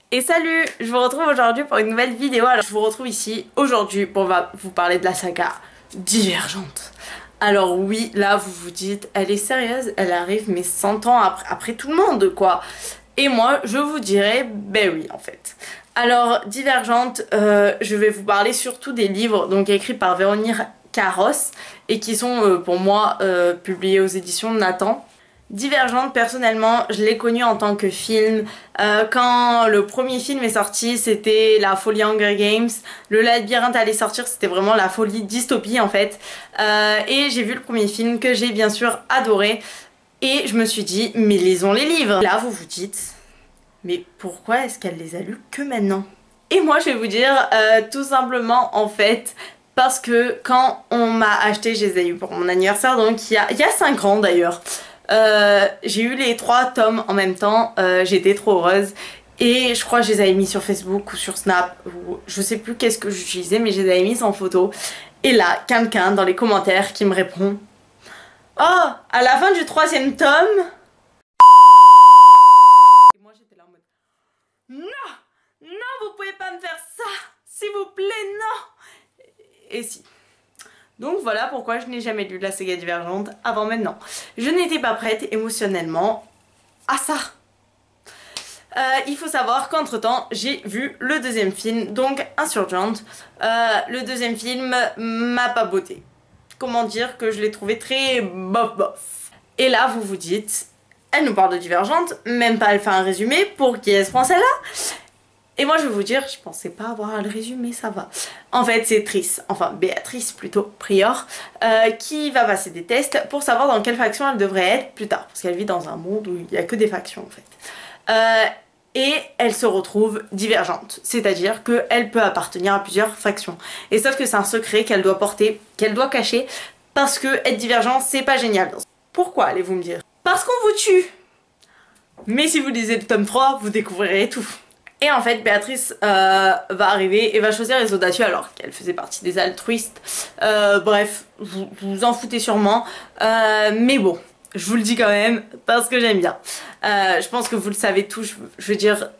Et salut, je vous retrouve aujourd'hui pour une nouvelle vidéo. Alors je vous retrouve ici aujourd'hui pour vous parler de la saga Divergente. Alors oui, là vous vous dites, elle est sérieuse, elle arrive mais 100 ans après tout le monde quoi. Et moi je vous dirais, ben oui en fait. Alors Divergente, je vais vous parler surtout des livres donc écrits par Véronique Carros et qui sont pour moi publiés aux éditions Nathan. Divergente, personnellement, je l'ai connu en tant que film. Quand le premier film est sorti, c'était la folie Hunger Games. Le labyrinthe allait sortir, c'était vraiment la folie dystopie en fait. Et j'ai vu le premier film que j'ai bien sûr adoré. Et je me suis dit, mais lisons les livres. Là, vous vous dites, mais pourquoi est-ce qu'elle les a lus que maintenant? Et moi, je vais vous dire, tout simplement en fait, parce que quand on m'a acheté, je les ai eu pour mon anniversaire, donc il y a 5 ans d'ailleurs. J'ai eu les 3 tomes en même temps, j'étais trop heureuse et je crois que je les avais mis sur Facebook ou sur Snap ou je sais plus qu'est-ce que j'utilisais mais je les avais mis en photo et là quelqu'un dans les commentaires qui me répond: oh, à la fin du 3e tome. Et moi j'étais là en mode non, non, vous pouvez pas me faire ça, s'il vous plaît, non. Et si. Donc voilà pourquoi je n'ai jamais lu la saga Divergente avant maintenant. Je n'étais pas prête émotionnellement à ça. Il faut savoir qu'entre temps j'ai vu le 2e film, donc Insurgente. Le 2e film m'a pas botté. Comment dire que je l'ai trouvé très bof bof. Et là vous vous dites, elle nous parle de Divergente, même pas elle fait un résumé, pour qui est-ce prend celle-là? Et moi je vais vous dire, je pensais pas avoir à le résumer, ça va. En fait c'est Triss, enfin Béatrice plutôt, Prior, qui va passer des tests pour savoir dans quelle faction elle devrait être plus tard. Parce qu'elle vit dans un monde où il n'y a que des factions en fait. Et elle se retrouve divergente, c'est-à-dire qu'elle peut appartenir à plusieurs factions. Et sauf que c'est un secret qu'elle doit porter, qu'elle doit cacher, parce que être divergent c'est pas génial. Pourquoi allez-vous me dire? Parce qu'on vous tue. Mais si vous lisez le tome 3, vous découvrirez tout. Et en fait, Béatrice va arriver et va choisir les audacieux alors qu'elle faisait partie des altruistes. Bref, vous en foutez sûrement. Mais bon, je vous le dis quand même parce que j'aime bien. Je pense que vous le savez tous. Je veux dire,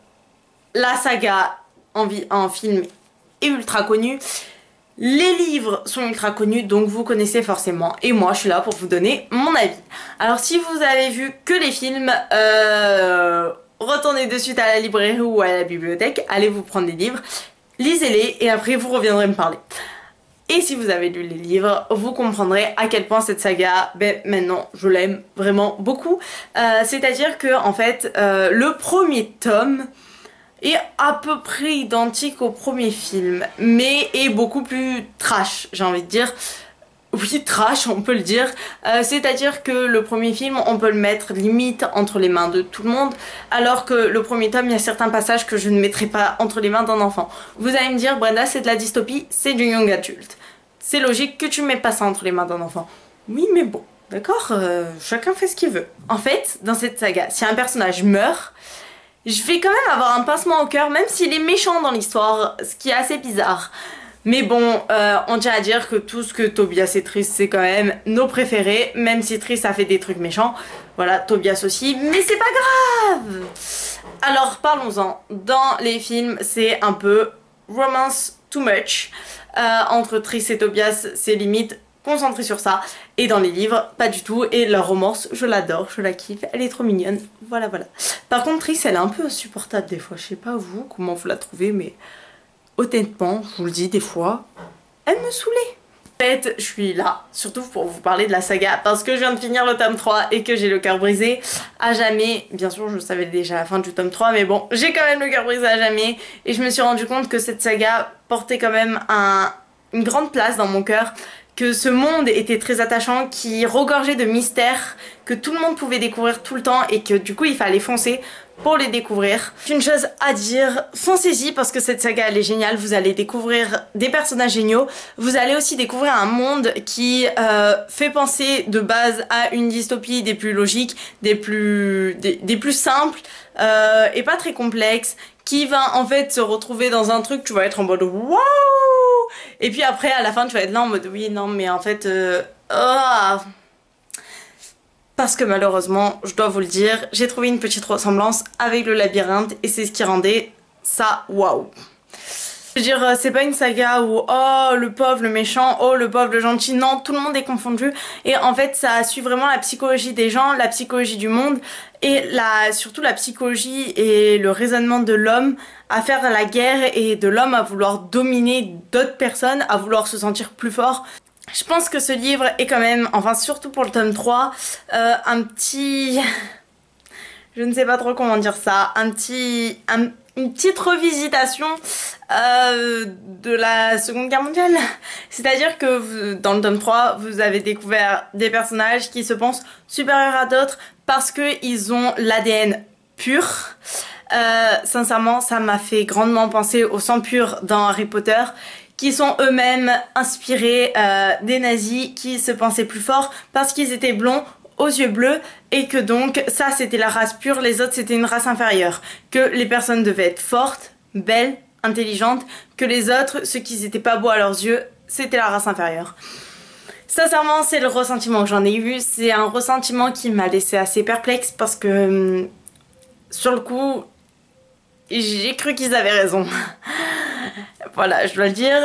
la saga en film est ultra connue. Les livres sont ultra connus, donc vous connaissez forcément. Et moi, je suis là pour vous donner mon avis. Alors, si vous avez vu que les films, retournez de suite à la librairie ou à la bibliothèque, allez vous prendre des livres, lisez-les et après vous reviendrez me parler. Et si vous avez lu les livres, vous comprendrez à quel point cette saga, ben maintenant, je l'aime vraiment beaucoup. C'est-à-dire que, en fait, le premier tome est à peu près identique au premier film, mais est beaucoup plus trash, j'ai envie de dire. Oui, trash, on peut le dire. C'est-à-dire que le premier film, on peut le mettre limite entre les mains de tout le monde, alors que le premier tome, il y a certains passages que je ne mettrai pas entre les mains d'un enfant. Vous allez me dire, Brenda, c'est de la dystopie, c'est du young adult. C'est logique que tu ne mettes pas ça entre les mains d'un enfant. Oui, mais bon, d'accord, chacun fait ce qu'il veut. En fait, dans cette saga, si un personnage meurt, je vais quand même avoir un pincement au cœur, même s'il est méchant dans l'histoire, ce qui est assez bizarre. Mais bon, on tient à dire que tout ce que Tobias et Triss, c'est quand même nos préférés, même si Triss a fait des trucs méchants. Voilà, Tobias aussi, mais c'est pas grave! Alors, parlons-en. Dans les films, c'est un peu romance too much. Entre Triss et Tobias, c'est limite concentré sur ça. Et dans les livres, pas du tout. Et leur romance, je l'adore, je la kiffe, elle est trop mignonne. Voilà, voilà. Par contre, Triss, elle est un peu insupportable des fois. Je sais pas vous, comment vous la trouvez, mais honnêtement, je vous le dis, des fois, elle me saoulait. En fait, je suis là, surtout pour vous parler de la saga, parce que je viens de finir le tome 3 et que j'ai le cœur brisé à jamais. Bien sûr, je savais déjà la fin du tome 3, mais bon, j'ai quand même le cœur brisé à jamais. Et je me suis rendu compte que cette saga portait quand même une grande place dans mon cœur, que ce monde était très attachant, qui regorgeait de mystères, que tout le monde pouvait découvrir tout le temps et que du coup il fallait foncer pour les découvrir. Une chose à dire, foncez-y parce que cette saga elle est géniale, vous allez découvrir des personnages géniaux, vous allez aussi découvrir un monde qui fait penser de base à une dystopie des plus logiques, des plus simples et pas très complexes, qui va en fait se retrouver dans un truc, tu vas être en mode waouh, et puis après à la fin tu vas être là en mode oui non mais en fait parce que malheureusement, je dois vous le dire, j'ai trouvé une petite ressemblance avec le labyrinthe et c'est ce qui rendait ça, waouh. Je veux dire, c'est pas une saga où oh le pauvre, le méchant, oh le pauvre, le gentil, non, tout le monde est confondu. Et en fait, ça suit vraiment la psychologie des gens, la psychologie du monde et surtout la psychologie et le raisonnement de l'homme à faire la guerre et de l'homme à vouloir dominer d'autres personnes, à vouloir se sentir plus fort. Je pense que ce livre est quand même, enfin surtout pour le tome 3, un petit... je ne sais pas trop comment dire ça, une petite revisitation de la Seconde Guerre mondiale. C'est-à-dire que dans le tome 3, vous avez découvert des personnages qui se pensent supérieurs à d'autres parce qu'ils ont l'ADN pur. Sincèrement, ça m'a fait grandement penser au sang pur dans Harry Potter, qui sont eux-mêmes inspirés des nazis qui se pensaient plus forts parce qu'ils étaient blonds aux yeux bleus et que donc ça c'était la race pure, les autres c'était une race inférieure, que les personnes devaient être fortes, belles, intelligentes, que les autres, ceux qui n'étaient pas beaux à leurs yeux, c'était la race inférieure. Sincèrement, c'est le ressentiment que j'en ai eu, c'est un ressentiment qui m'a laissé assez perplexe parce que sur le coup j'ai cru qu'ils avaient raison. Voilà, je dois le dire.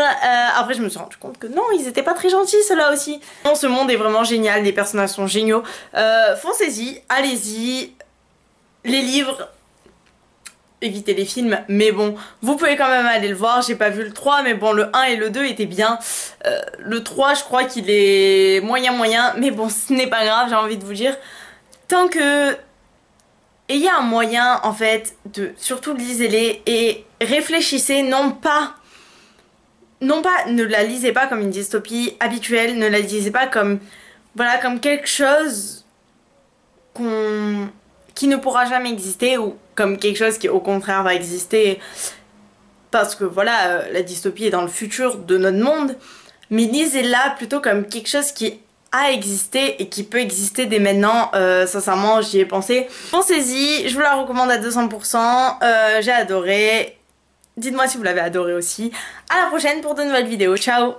Après, je me suis rendu compte que non, ils étaient pas très gentils, ceux-là aussi. Non, ce monde est vraiment génial, les personnages sont géniaux. Foncez-y, allez-y. Les livres, évitez les films, mais bon, vous pouvez quand même aller le voir. J'ai pas vu le 3, mais bon, le 1 et le 2 étaient bien. Le 3, je crois qu'il est moyen, mais bon, ce n'est pas grave, j'ai envie de vous dire. Tant que... ayez un moyen, en fait, surtout lisez-les et réfléchissez, ne la lisez pas comme une dystopie habituelle, ne la lisez pas comme, voilà, comme quelque chose qui ne pourra jamais exister ou comme quelque chose qui au contraire va exister parce que voilà, la dystopie est dans le futur de notre monde, mais lisez-la plutôt comme quelque chose qui a existé et qui peut exister dès maintenant. Sincèrement, j'y ai pensé. Pensez-y, je vous la recommande à 200%, j'ai adoré. Dites-moi si vous l'avez adoré aussi. À la prochaine pour de nouvelles vidéos. Ciao!